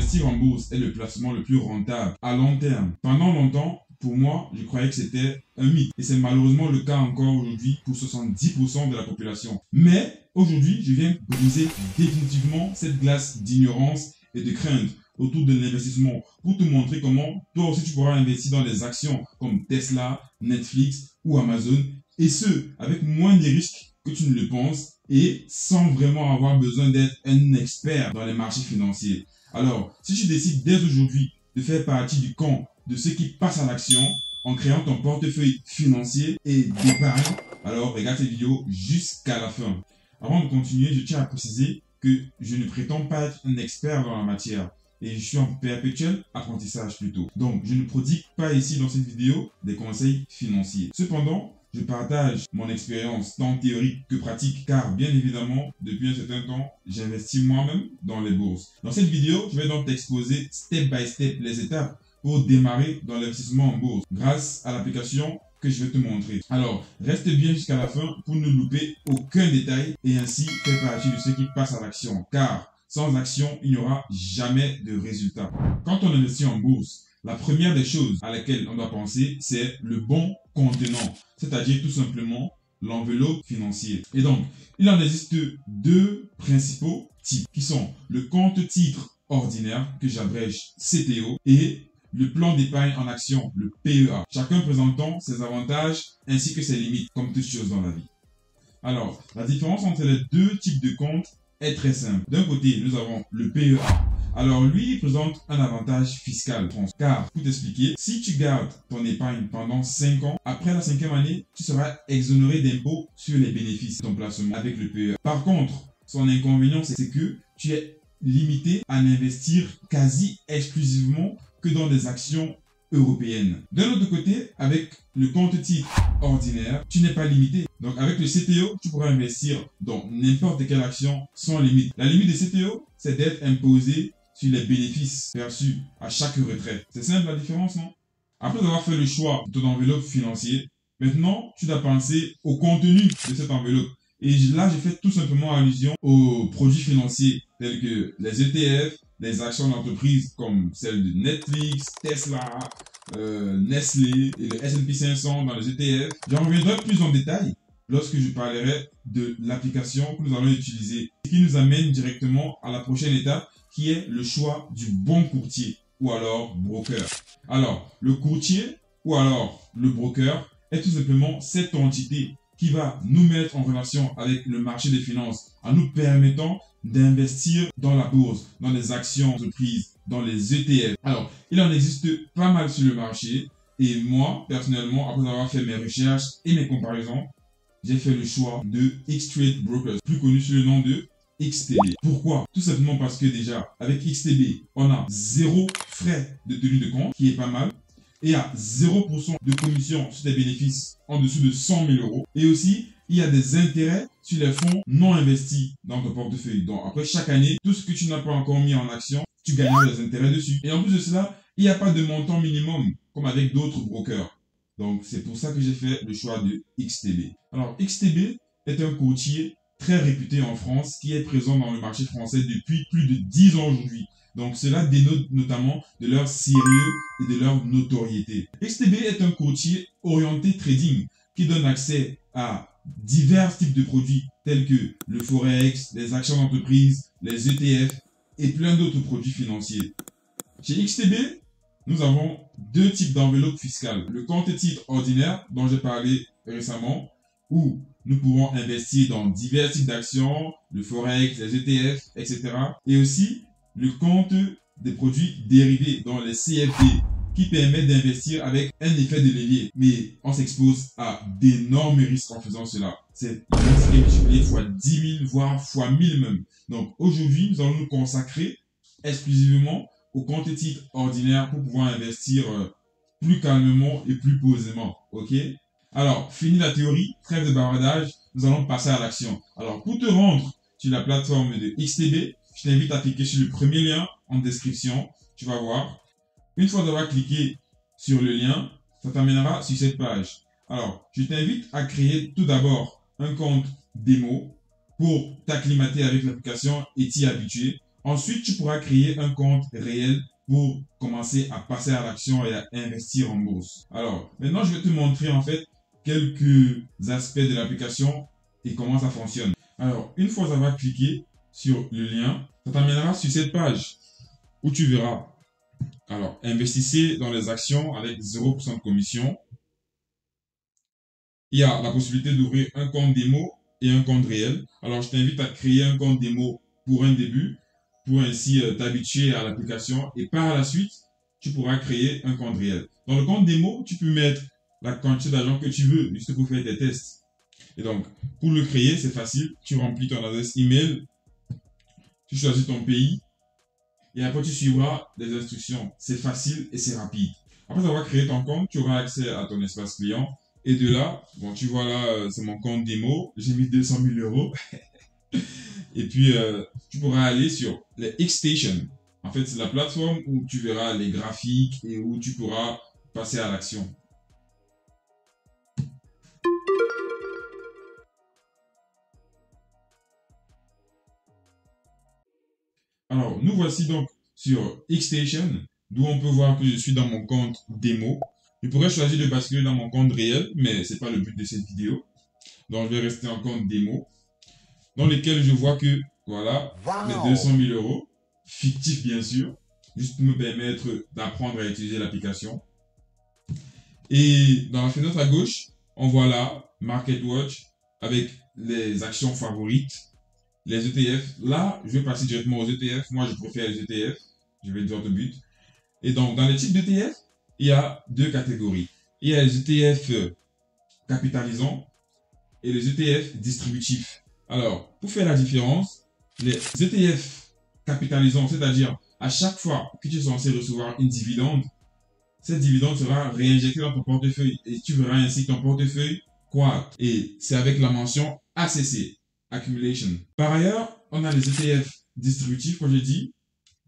investir en bourse est le placement le plus rentable à long terme. Pendant longtemps, pour moi, je croyais que c'était un mythe. Et c'est malheureusement le cas encore aujourd'hui pour 70% de la population. Mais aujourd'hui, je viens briser définitivement cette glace d'ignorance et de crainte autour de l'investissement pour te montrer comment toi aussi tu pourras investir dans des actions comme Tesla, Netflix ou Amazon, et ce, avec moins de risques que tu ne le penses et sans vraiment avoir besoin d'être un expert dans les marchés financiers. Alors, si tu décides dès aujourd'hui de faire partie du camp de ceux qui passent à l'action en créant ton portefeuille financier et d'épargne, alors regarde cette vidéo jusqu'à la fin. Avant de continuer, je tiens à préciser que je ne prétends pas être un expert dans la matière et je suis en perpétuel apprentissage plutôt. Donc, je ne prodigue pas ici dans cette vidéo des conseils financiers. Cependant, je partage mon expérience tant théorique que pratique car bien évidemment, depuis un certain temps, j'investis moi-même dans les bourses. Dans cette vidéo, je vais donc t'exposer step by step les étapes pour démarrer dans l'investissement en bourse grâce à l'application que je vais te montrer. Alors, reste bien jusqu'à la fin pour ne louper aucun détail et ainsi faire partie de ceux qui passent à l'action car sans action, il n'y aura jamais de résultat. Quand on investit en bourse, la première des choses à laquelle on doit penser, c'est le bon contenant, c'est-à-dire tout simplement l'enveloppe financière. Et donc, il en existe deux principaux types qui sont le compte-titre ordinaire, que j'abrège CTO, et le plan d'épargne en action, le PEA, chacun présentant ses avantages ainsi que ses limites, comme toute chose dans la vie. Alors, la différence entre les deux types de comptes est très simple. D'un côté, nous avons le PEA. Alors, lui, il présente un avantage fiscal. Car, pour t'expliquer, si tu gardes ton épargne pendant 5 ans, après la 5e année, tu seras exonéré d'impôts sur les bénéfices de ton placement avec le PEA. Par contre, son inconvénient, c'est que tu es limité à n'investir quasi exclusivement que dans des actions européennes. D'un autre côté, avec le compte-titre ordinaire, tu n'es pas limité. Donc avec le CTO, tu pourras investir dans n'importe quelle action sans limite. La limite de CTO, c'est d'être imposé sur les bénéfices perçus à chaque retraite. C'est simple la différence, non? Après avoir fait le choix de ton enveloppe financière, maintenant, tu dois penser au contenu de cette enveloppe. Et là, j'ai fait tout simplement allusion aux produits financiers tels que les ETF, les actions d'entreprise comme celles de Netflix, Tesla, Nestlé et le S&P 500 dans les ETF. J'en reviendrai plus en détail lorsque je parlerai de l'application que nous allons utiliser, ce qui nous amène directement à la prochaine étape qui est le choix du bon courtier ou alors broker. Alors, le courtier ou alors le broker est tout simplement cette entité qui va nous mettre en relation avec le marché des finances en nous permettant d'investir dans la bourse, dans les actions d'entreprise, dans les ETF. Alors, il en existe pas mal sur le marché et moi, personnellement, après avoir fait mes recherches et mes comparaisons, j'ai fait le choix de X-Trade Brokers, plus connu sous le nom de XTB. Pourquoi? Tout simplement parce que déjà, avec XTB, on a 0 frais de tenue de compte, qui est pas mal, et à 0% de commission sur tes bénéfices en dessous de 100 000 euros. Et aussi, il y a des intérêts sur les fonds non investis dans ton portefeuille. Donc, après chaque année, tout ce que tu n'as pas encore mis en action, tu gagneras des intérêts dessus. Et en plus de cela, il n'y a pas de montant minimum, comme avec d'autres brokers. Donc, c'est pour ça que j'ai fait le choix de XTB. Alors, XTB est un courtier très réputé en France qui est présent dans le marché français depuis plus de 10 ans aujourd'hui. Donc, cela dénote notamment de leur sérieux et de leur notoriété. XTB est un courtier orienté trading qui donne accès à divers types de produits tels que le Forex, les actions d'entreprise, les ETF et plein d'autres produits financiers. Chez XTB, nous avons deux types d'enveloppes fiscales. Le compte-titre ordinaire dont j'ai parlé récemment où nous pouvons investir dans divers types d'actions, le Forex, les ETF, etc. Et aussi le compte des produits dérivés dans les CFD qui permettent d'investir avec un effet de levier. Mais on s'expose à d'énormes risques en faisant cela. C'est multiplié fois 10 000, voire fois 1000 même. Donc aujourd'hui, nous allons nous consacrer exclusivement au compte-titre ordinaire pour pouvoir investir plus calmement et plus posément. Ok? Alors, fini la théorie, trêve de bavardage, nous allons passer à l'action. Alors, pour te rendre sur la plateforme de XTB, je t'invite à cliquer sur le premier lien en description. Tu vas voir. Une fois d'avoir cliqué sur le lien, ça t'amènera sur cette page. Alors, je t'invite à créer tout d'abord un compte démo pour t'acclimater avec l'application et t'y habituer. Ensuite, tu pourras créer un compte réel pour commencer à passer à l'action et à investir en bourse. Alors, maintenant, je vais te montrer en fait quelques aspects de l'application et comment ça fonctionne. Alors, une fois avoir cliqué sur le lien, ça t'amènera sur cette page où tu verras, alors, investissez dans les actions avec 0% de commission. Il y a la possibilité d'ouvrir un compte démo et un compte réel. Alors, je t'invite à créer un compte démo pour un début, pour ainsi t'habituer à l'application. Et par la suite, tu pourras créer un compte réel. Dans le compte démo, tu peux mettre la quantité d'argent que tu veux, juste pour faire tes tests. Et donc, pour le créer, c'est facile. Tu remplis ton adresse email, tu choisis ton pays, et après tu suivras les instructions. C'est facile et c'est rapide. Après avoir créé ton compte, tu auras accès à ton espace client. Et de là, bon, tu vois là, c'est mon compte démo. J'ai mis 200 000 euros. Et puis, tu pourras aller sur les X-Station. En fait, c'est la plateforme où tu verras les graphiques et où tu pourras passer à l'action. Alors, nous voici donc sur X-Station, d'où on peut voir que je suis dans mon compte démo. Je pourrais choisir de basculer dans mon compte réel, mais ce n'est pas le but de cette vidéo. Donc, je vais rester en compte démo, dans lequel je vois que, voilà, les 200 000 euros, fictifs bien sûr, juste pour me permettre d'apprendre à utiliser l'application. Et dans la fenêtre à gauche, on voit là, Market Watch, avec les actions favorites, les ETF. Là, je vais passer directement aux ETF. Moi, je préfère les ETF. Je vais dire de but. Et donc, dans les types d'ETF, il y a deux catégories. Il y a les ETF capitalisants et les ETF distributifs. Alors, pour faire la différence, les ETF capitalisants, c'est-à-dire à chaque fois que tu es censé recevoir une dividende, cette dividende sera réinjectée dans ton portefeuille et tu verras ainsi ton portefeuille croître. Et c'est avec la mention ACC, Accumulation. Par ailleurs, on a les ETF distributifs, comme j'ai dit,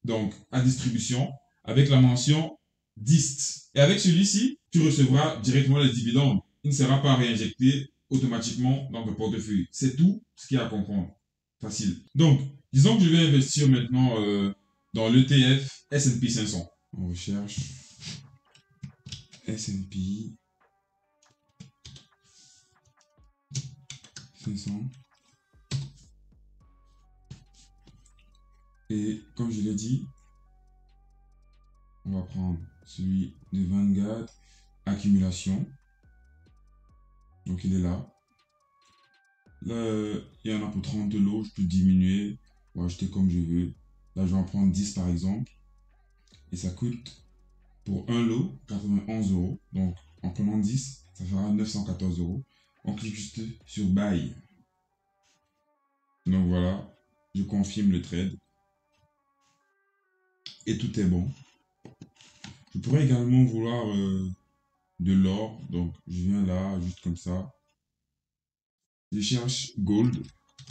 donc à distribution, avec la mention DIST. Et avec celui-ci, tu recevras directement les dividendes. Il ne sera pas réinjecté automatiquement dans ton portefeuille. C'est tout ce qu'il y a à comprendre. Facile. Donc, disons que je vais investir maintenant dans l'ETF S&P 500. On recherche S&P 500. Et comme je l'ai dit, on va prendre celui de Vanguard, accumulation. Donc il est là. Là, il y en a pour 30 lots, je peux diminuer ou acheter comme je veux. Là, je vais en prendre 10 par exemple. Et ça coûte pour un lot 91 euros. Donc en prenant 10, ça fera 914 euros. On clique juste sur Buy. Donc voilà, je confirme le trade. Et tout est bon. Je pourrais également vouloir de l'or. Donc je viens là, juste comme ça. Je cherche Gold.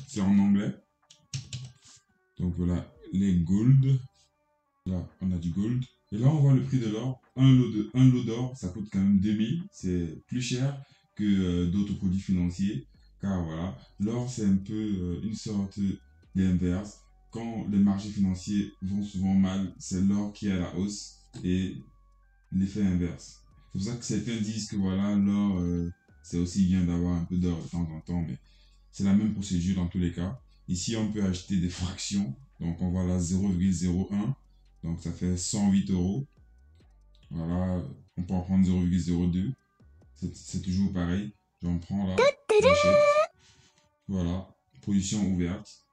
C'est en anglais. Donc voilà, les Gold. Là, on a du Gold. Et là, on voit le prix de l'or. Un lot d'or, ça coûte quand même 2000. C'est plus cher que d'autres produits financiers. Car voilà, l'or, c'est un peu une sorte d'inverse. Quand les marchés financiers vont souvent mal, c'est l'or qui est à la hausse et l'effet inverse. C'est pour ça que certains disent que voilà, l'or, c'est aussi bien d'avoir un peu d'or de temps en temps, mais c'est la même procédure dans tous les cas. Ici, on peut acheter des fractions. Donc, on voit là 0,01. Donc, ça fait 108 euros. Voilà, on peut en prendre 0,02. C'est toujours pareil. J'en prends là, j'achète. Voilà, position ouverte.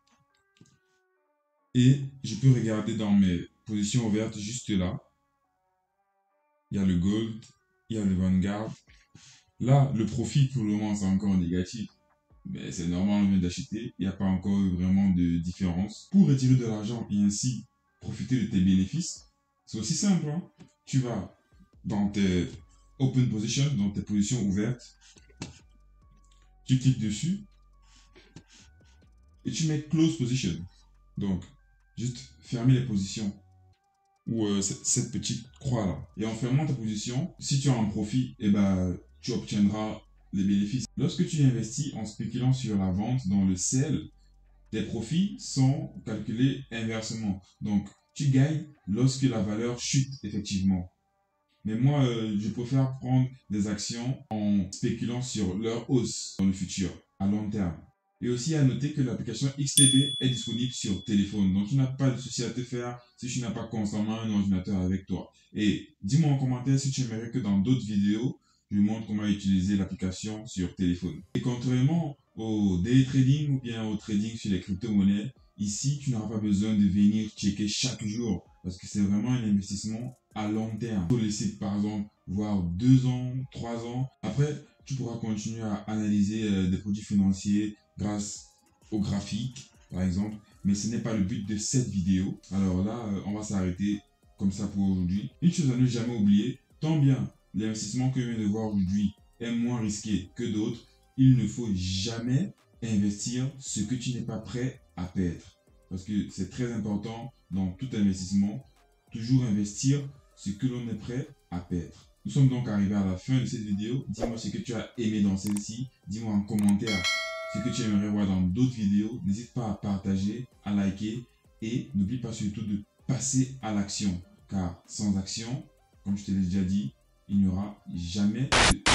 Et je peux regarder dans mes positions ouvertes juste là. Il y a le Gold, il y a le Vanguard. Là, le profit pour le moment, c'est encore négatif. Mais c'est normal, on vient d'acheter. Il n'y a pas encore vraiment de différence. Pour retirer de l'argent et ainsi profiter de tes bénéfices, c'est aussi simple. Hein? Tu vas dans tes Open Position, dans tes positions ouvertes. Tu cliques dessus. Et tu mets Close Position. Donc, juste fermer les positions. Ou cette petite croix là. Et en fermant ta position, si tu as un profit, eh ben, tu obtiendras les bénéfices. Lorsque tu investis en spéculant sur la vente dans le sell, Tes profits sont calculés inversement. Donc, tu gagnes lorsque la valeur chute effectivement. Mais moi, je préfère prendre des actions en spéculant sur leur hausse dans le futur, à long terme. Et aussi à noter que l'application XTB est disponible sur téléphone. Donc tu n'as pas de souci à te faire si tu n'as pas constamment un ordinateur avec toi. Et dis-moi en commentaire si tu aimerais que dans d'autres vidéos, je montre comment utiliser l'application sur téléphone. Et contrairement au day trading ou bien au trading sur les crypto-monnaies, ici tu n'auras pas besoin de venir checker chaque jour parce que c'est vraiment un investissement à long terme. Il faut laisser par exemple voir 2 ans, 3 ans. Après, tu pourras continuer à analyser des produits financiers grâce au graphique, par exemple. Mais ce n'est pas le but de cette vidéo. Alors là, on va s'arrêter comme ça pour aujourd'hui. Une chose à ne jamais oublier, tant bien l'investissement que je viens de voir aujourd'hui est moins risqué que d'autres, il ne faut jamais investir ce que tu n'es pas prêt à perdre. Parce que c'est très important dans tout investissement, toujours investir ce que l'on est prêt à perdre. Nous sommes donc arrivés à la fin de cette vidéo. Dis-moi ce que tu as aimé dans celle-ci. Dis-moi en commentaire ce que tu aimerais voir dans d'autres vidéos. N'hésite pas à partager, à liker et n'oublie pas surtout de passer à l'action. Car sans action, comme je te l'ai déjà dit, il n'y aura jamais de résultat.